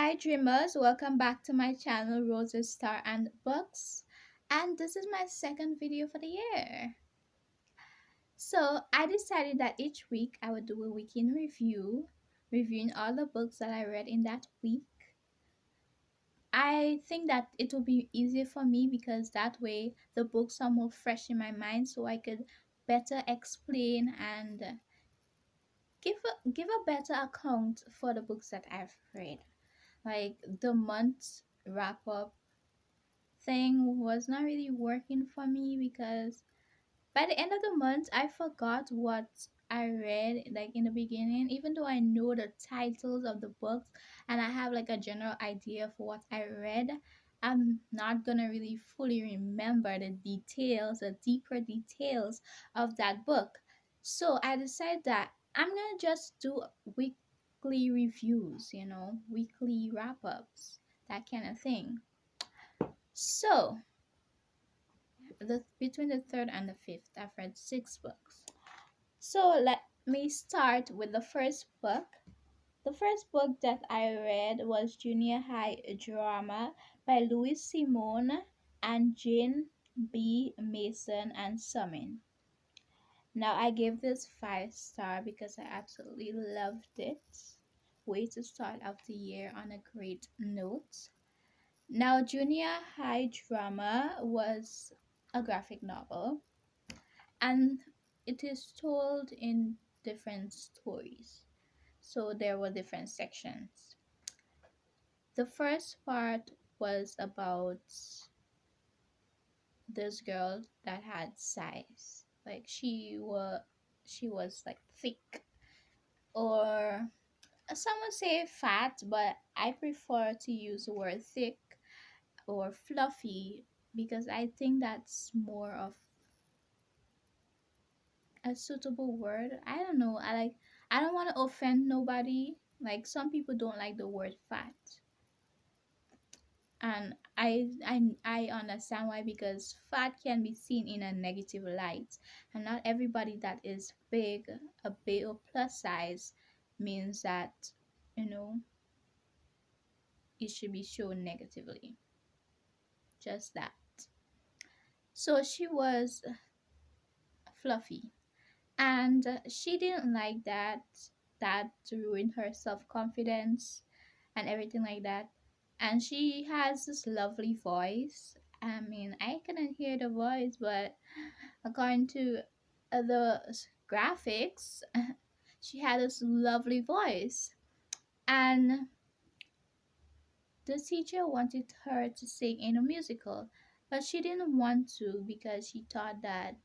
Hi dreamers, welcome back to my channel Roses Star and Books. And this is my second video for the year. So I decided that each week I would do a weekend review, reviewing all the books that I read in that week. I think that it will be easier for me because that way the books are more fresh in my mind so I could better explain and give a better account for the books that I've read. Like the month wrap up thing was not really working for me because by the end of the month I forgot what I read like in the beginning, even though I know the titles of the books and I have like a general idea for what I read. I'm not gonna really fully remember the details, the deeper details of that book. So I decided that I'm gonna just do weekly reviews, weekly wrap ups, that kind of thing. So between the third and the fifth, I've read six books. So let me start with the first book. The first book that I read was Junior High Drama by Louis Simone and Jane B. Mason and Summon. Now I gave this 5 star because I absolutely loved it. Way to start out the year on a great note. Now, Junior High Drama was a graphic novel and it is told in different stories. So there were different sections. The first part was about this girl that had size. Like she was like thick, or some would say fat, but I prefer to use the word thick or fluffy because I think that's more of a suitable word. I don't know. I don't want to offend nobody. Like some people don't like the word fat. And I understand why, because fat can be seen in a negative light, and not everybody that is big, a big or plus size means that, you know, it should be shown negatively. Just that. So she was fluffy, and she didn't like that ruined her self-confidence and everything like that. And she has this lovely voice. I mean, I couldn't hear the voice, but according to the graphics, she had this lovely voice. And the teacher wanted her to sing in a musical, but she didn't want to because she thought that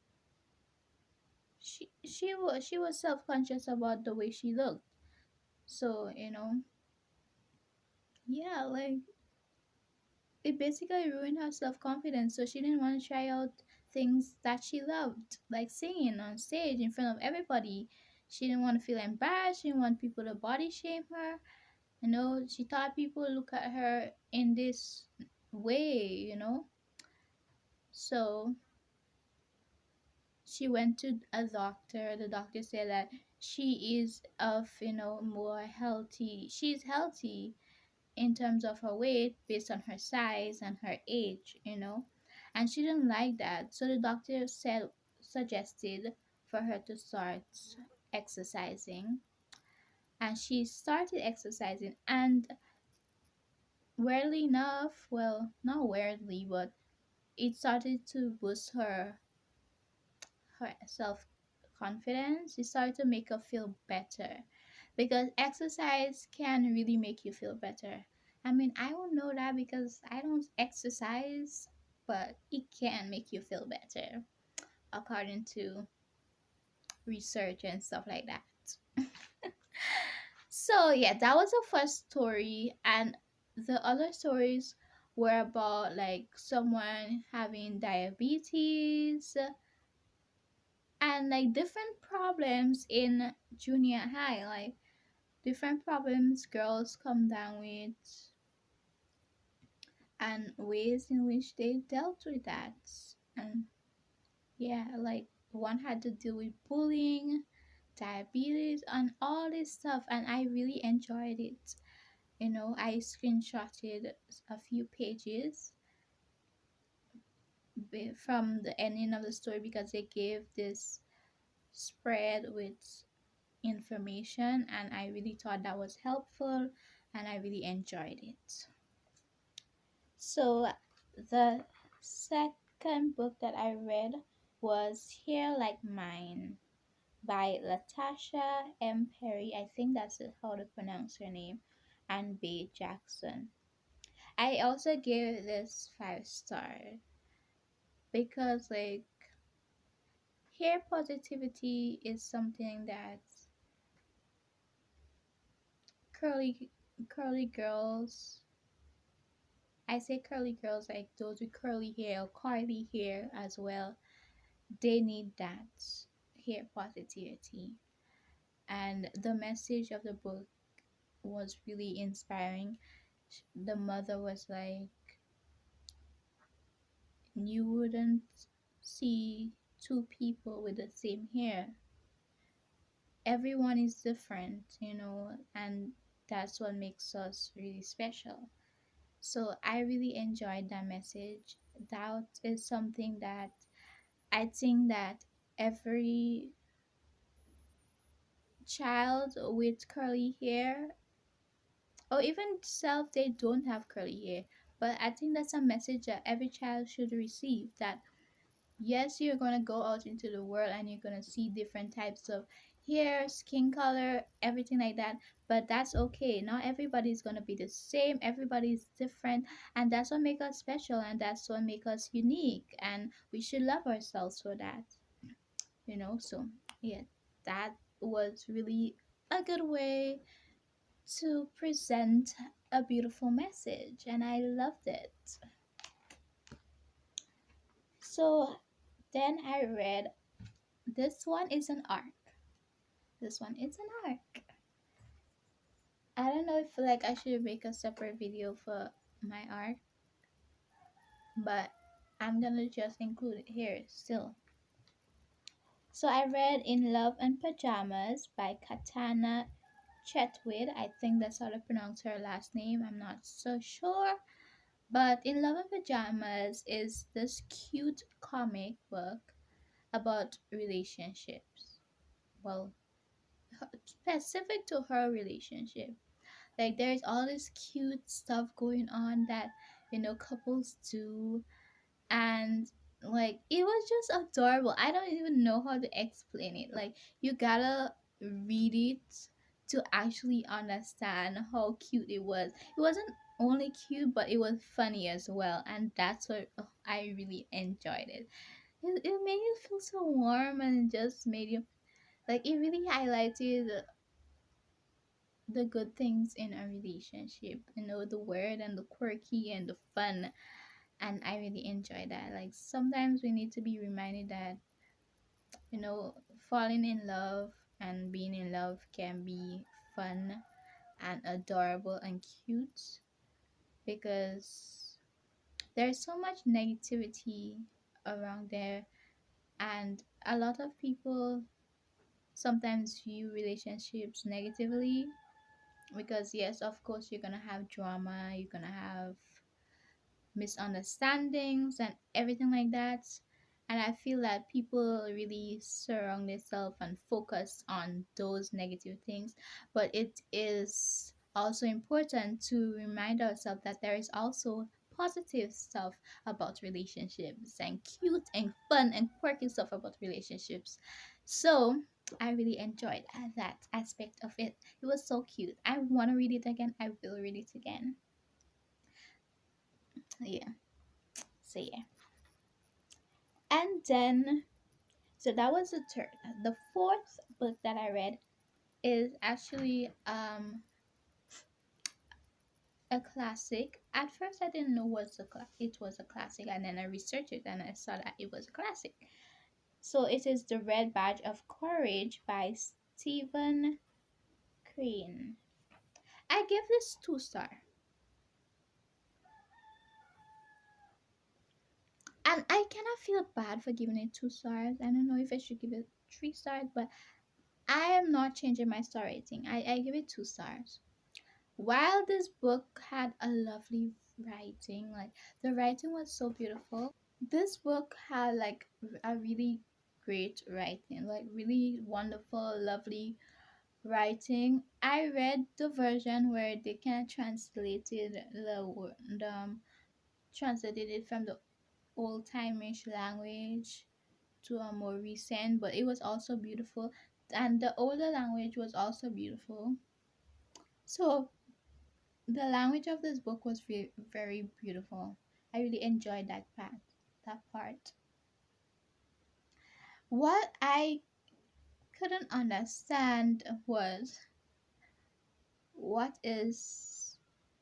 she was self-conscious about the way she looked. So, yeah, like it basically ruined her self-confidence, so she didn't want to try out things that she loved, like singing on stage in front of everybody. She didn't want to feel embarrassed. She didn't want people to body shame her. She thought people look at her in this way. So she went to a doctor. The doctor said that she is of, more healthy. She's healthy in terms of her weight based on her size and her age. And she didn't like that. So the doctor suggested for her to start exercising. And she started exercising, and weirdly enough, well, not weirdly, but it started to boost her self confidence. It started to make her feel better because exercise can really make you feel better. I mean, I don't know that because I don't exercise, but it can make you feel better according to research and stuff like that. So, yeah, that was the first story, and the other stories were about like someone having diabetes and like different problems in junior high, like different problems girls come down with and ways in which they dealt with that. And yeah, like one had to deal with bullying, diabetes, and all this stuff, and I really enjoyed it. I screenshotted a few pages from the ending of the story because they gave this spread with information, and I really thought that was helpful and I really enjoyed it. So, the second book that I read was Hair Like Mine by Latasha M. Perry. I think that's how to pronounce her name, and B. Jackson. I also gave this 5 star because, like, hair positivity is something that curly curly girls, I say curly girls like those with curly hair or curly hair as well, they need that hair positivity. And the message of the book was really inspiring. The mother was like, you wouldn't see two people with the same hair. Everyone is different, and that's what makes us really special. So I really enjoyed that message. That is something that I think that every child with curly hair, or even self they don't have curly hair, but I think that's a message that every child should receive, that yes, you're going to go out into the world and you're going to see different types of hair, skin color, everything like that, but that's okay. Not everybody's going to be the same. Everybody's different, and that's what makes us special, and that's what makes us unique, and we should love ourselves for that. So yeah, that was really a good way to present a beautiful message, and I loved it. So then I read, this one is an arc. This one is an arc. I don't know if like I should make a separate video for my arc, but I'm gonna just include it here still. So I read In Love and Pajamas by Katana Chetwid. I think that's how to pronounce her last name. I'm not so sure. But In Love and Pajamas is this cute comic book about relationships. Well, specific to her relationship. Like there's all this cute stuff going on that couples do, and like it was just adorable. I don't even know how to explain it. Like you gotta read it to actually understand how cute it was. It wasn't only cute, but it was funny as well, and that's what I really enjoyed it. It made you feel so warm, and just made you like, it really highlighted the good things in a relationship, the weird and the quirky and the fun, and I really enjoy that. Like sometimes we need to be reminded that you know falling in love and being in love can be fun and adorable and cute, because there's so much negativity around there, and a lot of people sometimes view relationships negatively, because yes, of course, you're gonna have drama, you're gonna have misunderstandings and everything like that. And I feel that people really surround themselves and focus on those negative things. But it is also important to remind ourselves that there is also positive stuff about relationships, and cute and fun and quirky stuff about relationships. So I really enjoyed that aspect of it. It was so cute. I want to read it again. I will read it again. Yeah. So yeah. And then, so that was the third. The fourth book that I read is actually a classic. At first, I didn't know it was a classic, and then I researched it and I saw that it was a classic. So it is The Red Badge of Courage by Stephen Crane. I give this 2 star, and I cannot feel bad for giving it 2 stars. I don't know if I should give it 3 stars, but I am not changing my star rating. I give it 2 stars. While this book had a lovely writing, like the writing was so beautiful, this book had like a really great writing, like really wonderful, lovely writing. I read the version where they kind of translated it from the old timeish language to a more recent, but it was also beautiful, and the older language was also beautiful. So the language of this book was very beautiful. I really enjoyed that part. What I couldn't understand was what is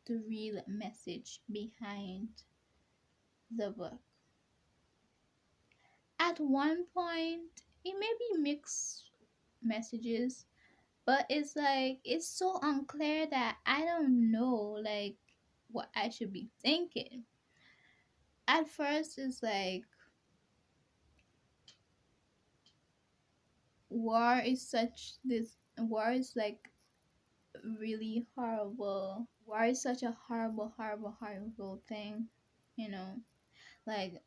the real message behind the book. At one point, it may be mixed messages, but it's like it's so unclear that I don't know like what I should be thinking. At first, it's like war is like really horrible. War is such a horrible, horrible, horrible thing, you know. Like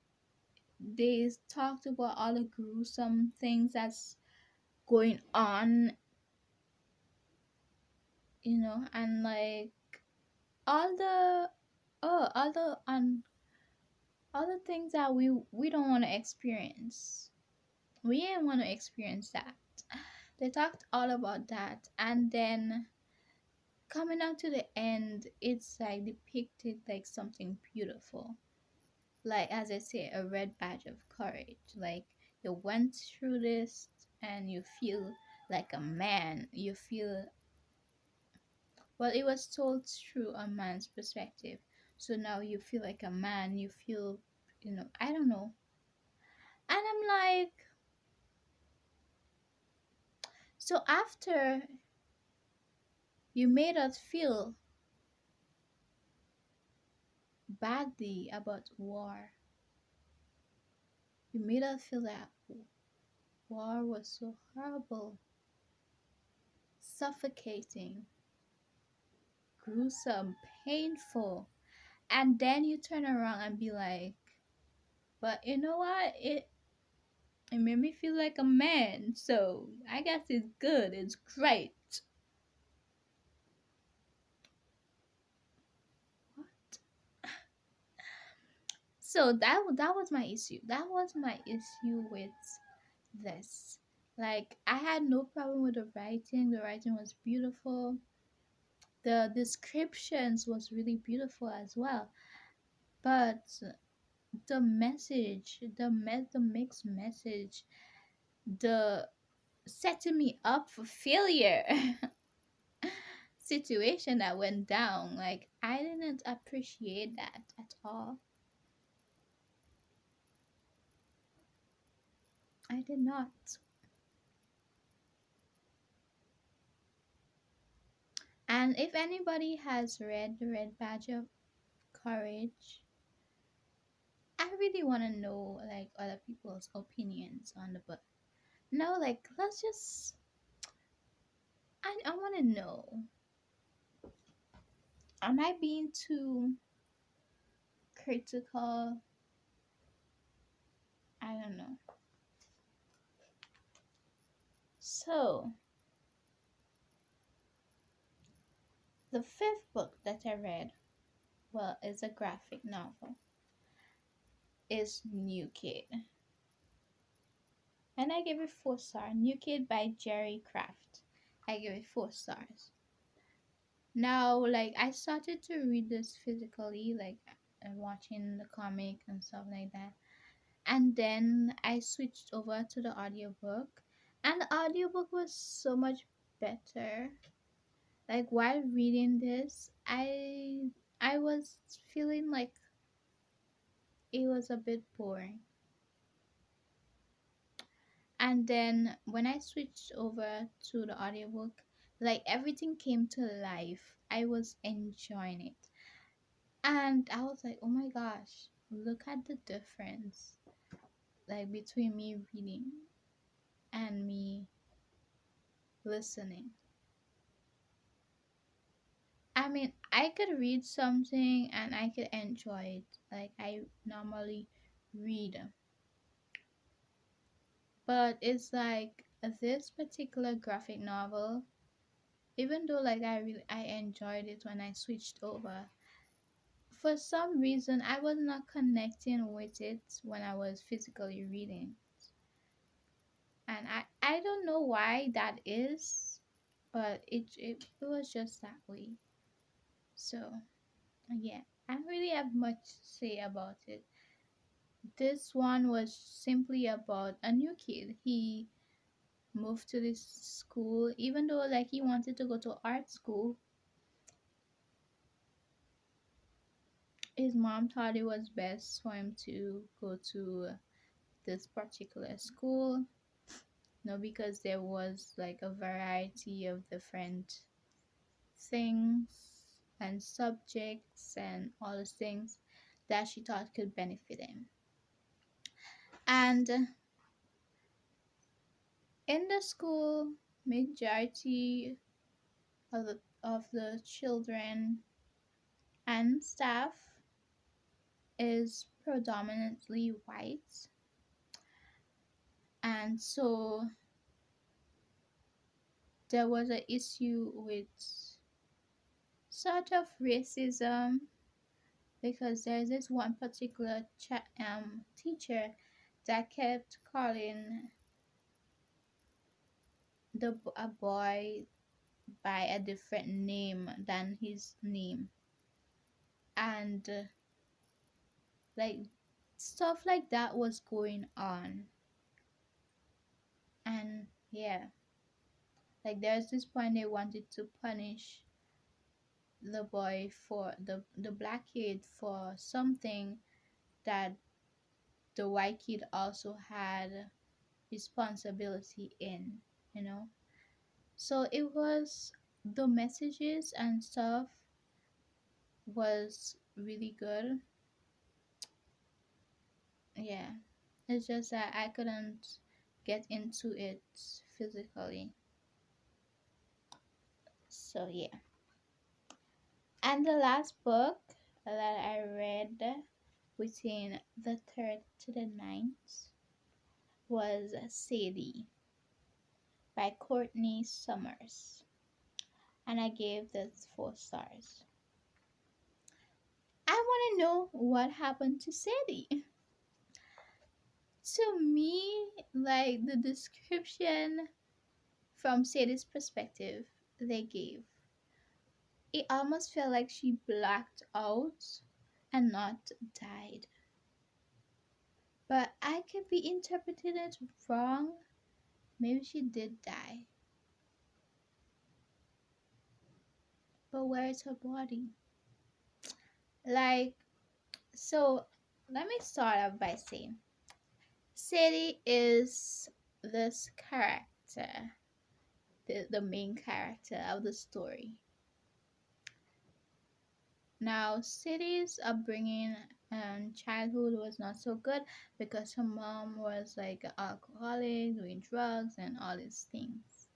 they talked about all the gruesome things that's going on, and like all the all the things that we don't want to experience. We didn't want to experience that. They talked all about that, and then coming out to the end, it's like depicted like something beautiful. Like as I say, a red badge of courage. Like you went through this and you feel like a man. You feel well. It was told through a man's perspective, so now you feel like a man. You feel, I don't know. And I'm like, so after you made us feel badly about war, you made us feel that war was so horrible, suffocating, gruesome, painful. And then you turn around and be like, but you know what? It made me feel like a man. So I guess it's good. It's great. What? So that was my issue. That was my issue with this. Like I had no problem with the writing. The writing was beautiful. The descriptions was really beautiful as well. But the message, the mixed message, the setting me up for failure situation that went down, like I didn't appreciate that at all. I did not. And if anybody has read The Red Badge of Courage, I really want to know like other people's opinions on the book. No, like let's just I want to know, am I being too critical? I don't know. So, the fifth book that I read, well, is a graphic novel, is New Kid. And I gave it 4 stars. New Kid by Jerry Craft. I gave it 4 stars. Now, like, I started to read this physically, like, watching the comic and stuff like that. And then I switched over to the audiobook. And the audiobook was so much better. Like, while reading this, I was feeling like it was a bit boring. And then when I switched over to the audiobook, like everything came to life. I was enjoying it. And I was like, oh my gosh, look at the difference like between me reading and me listening. I mean, I could read something and I could enjoy it. Like I normally read, but it's like this particular graphic novel. Even though like I enjoyed it when I switched over, for some reason I was not connecting with it when I was physically reading, and I don't know why that is, but it was just that way. So yeah, I don't really have much to say about it. This one was simply about a new kid. He moved to this school, even though like he wanted to go to art school. His mom thought it was best for him to go to this particular school. No, because there was like a variety of different things and subjects and all the things that she thought could benefit him. And in the school, majority of the children and staff is predominantly white, and so there was an issue with sort of racism because there's this one particular teacher that kept calling a boy by a different name than his name, and like stuff like that was going on. And yeah, like there's this point they wanted to punish the boy for the black kid for something that the white kid also had responsibility in, you know. So it was, the messages and stuff was really good. Yeah, it's just that I couldn't get into it physically. So yeah. And the last book that I read within the 3rd to the 9th was Sadie by Courtney Summers. And I gave this 4 stars. I want to know what happened to Sadie. To me, like the description from Sadie's perspective they gave, it almost felt like she blacked out and not died. But I could be interpreting it wrong. Maybe she did die. But where is her body? Like, so let me start off by saying Sadie is this character, the main character of the story. Now, Sadie's upbringing and childhood was not so good because her mom was like an alcoholic, doing drugs, and all these things.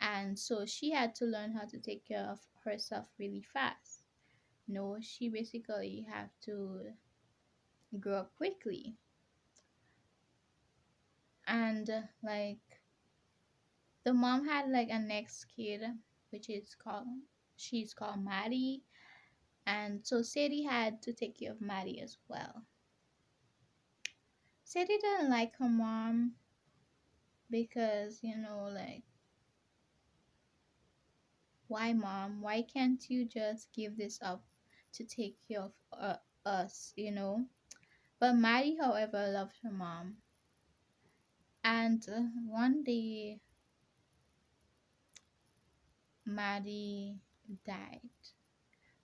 And so she had to learn how to take care of herself really fast. No, she basically had to grow up quickly. And like the mom had like a next kid, which is called she's called Maddie, and so Sadie had to take care of Maddie as well. Sadie didn't like her mom because, like, why mom? Why can't you just give this up to take care of us? But Maddie, however, loved her mom. And one day, Maddie died.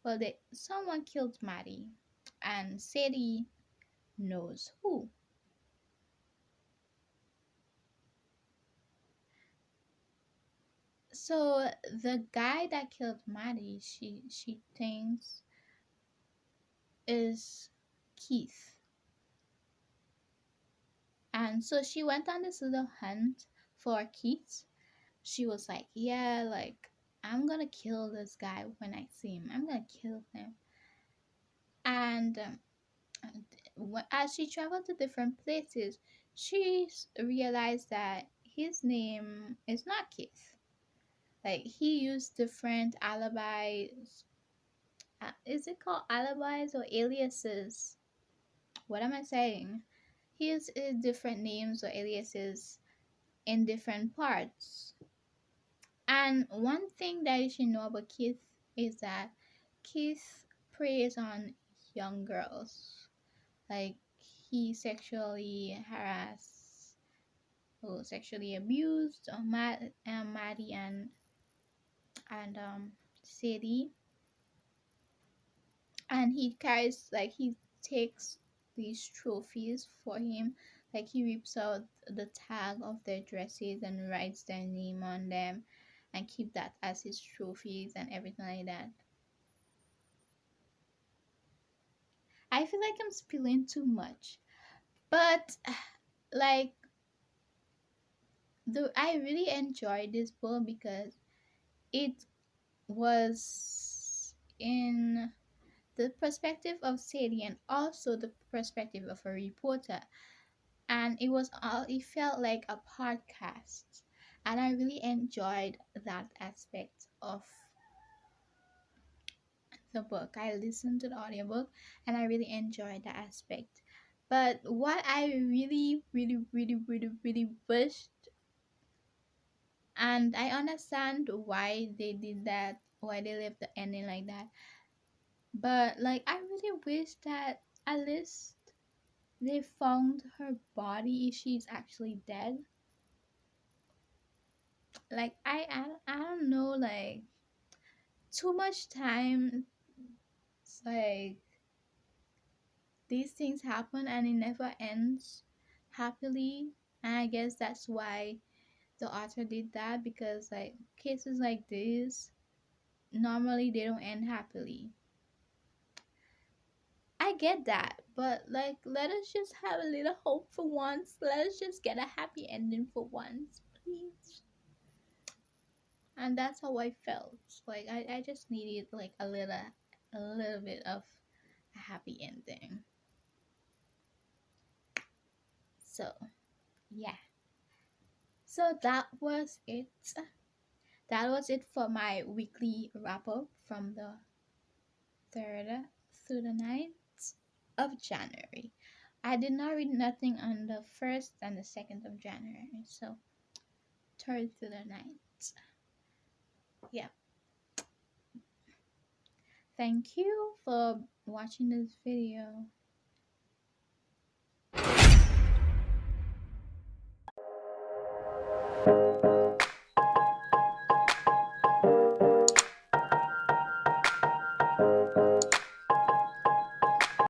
Well, someone killed Maddie, and Sadie knows who. So the guy that killed Maddie, she thinks is Keith. And so she went on this little hunt for Keith. She was like, yeah, like I'm gonna kill this guy when I see him. I'm gonna kill him. And as she traveled to different places, she realized that his name is not Keith. Like he used different alibis. Is it called alibis or aliases? What am I saying? He used different names or aliases in different parts. And one thing that you should know about Keith is that Keith preys on young girls. Like he sexually harassed or sexually abused Maddie and Sadie, and he takes these trophies for him. Like he rips out the tag of their dresses and writes their name on them, and keep that as his trophies and everything like that. I feel like I'm spilling too much, but like I really enjoyed this book because it was in the perspective of Sadie and also the perspective of a reporter, and it felt like a podcast, and I really enjoyed that aspect of the book. I listened to the audiobook and I really enjoyed that aspect. But what I really really wished, and I understand why they did that, why they left the ending like that, but like I really wish that at least they found her body if she's actually dead. Like I don't know, like too much time, it's like these things happen and it never ends happily. And I guess that's why the author did that, because like cases like this normally they don't end happily. I get that, but like let us just have a little hope for once. Let us just get a happy ending for once, please. And that's how I felt. Like I just needed like a little bit of a happy ending. So yeah. So That was it for my weekly wrap up from the 3rd through the 9th of January. I did not read nothing on the 1st and the 2nd of January. So 3rd through the 9th. Yeah. Thank you for watching this video.